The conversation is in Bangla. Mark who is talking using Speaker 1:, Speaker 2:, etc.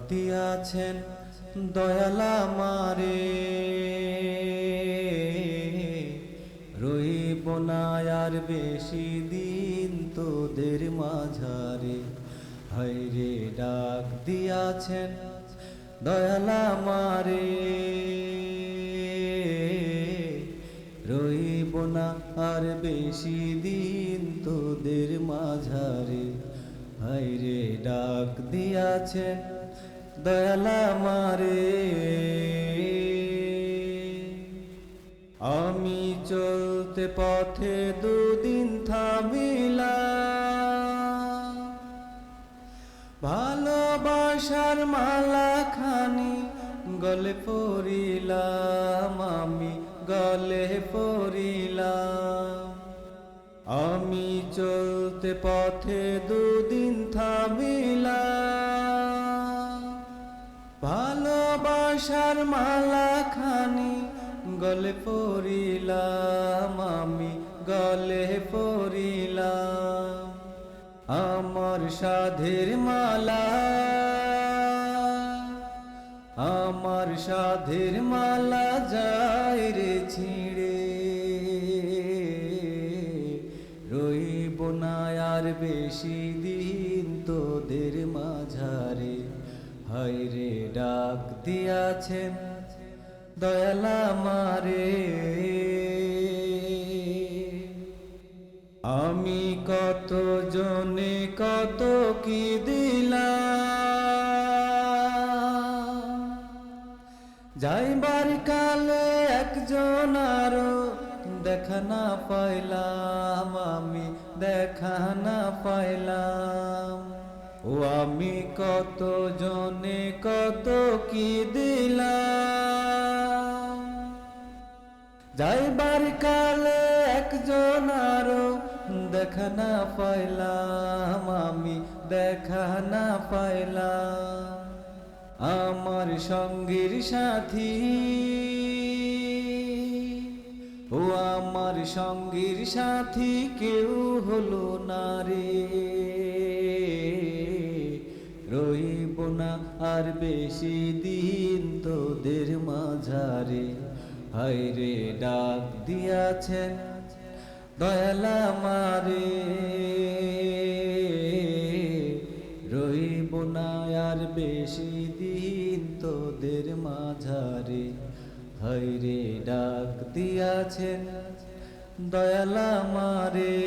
Speaker 1: দিয়াছেন দয়ালা আমারে, রইব না আর বেশি দিন তোদের মাঝারে। হায়রে ডাক দিয়াছেন দয়ালা আমারে, রইব না আর বেশি দিন তোদের মাঝারে। হায়রে ডাক দিয়াছেন দয়ালা আমারে। আমি চলতে পথে দুদিন থামিলাম, ভালোবাসার মালা খানি গলে পরিলাম, আমি গলে পরিলাম। আমি চলতে পথে দুদিন থামিলাম, ভালোবাসার মালা খানি গলে পরিলাম, আমি গলে পরিলাম। আমার সাধের মালা, আমার সাধের মালা যায় রে ছিঁড়ে, রইব না আর বেশি দিন তোদের মাঝারে। হায়রে ডাক দিয়াছেন দয়ালা আমারে। আমি কত জনে কত কি দিলাম, যাইবার কালে একজন আরো দেখা না পাইলাম, আমি দেখা না পাইলাম। ও আমি কত জনে কত কি দিলাম, যাইবার কালে একজন আরো দেখা না পাইলাম, আমি দেখা না পাইলাম। আমার সঙ্গীর সাথী, ও আমার সঙ্গীর সাথী কেউ হলো না রে, রইব না আর বেশি দিন তোদের মাঝারে। হায়রে ডাক দিয়াছেন দয়ালা আমারে, রইব না আর বেশি দিন তোদের মাঝারে। হায়রে ডাক দিয়াছেন দয়ালা আমারে।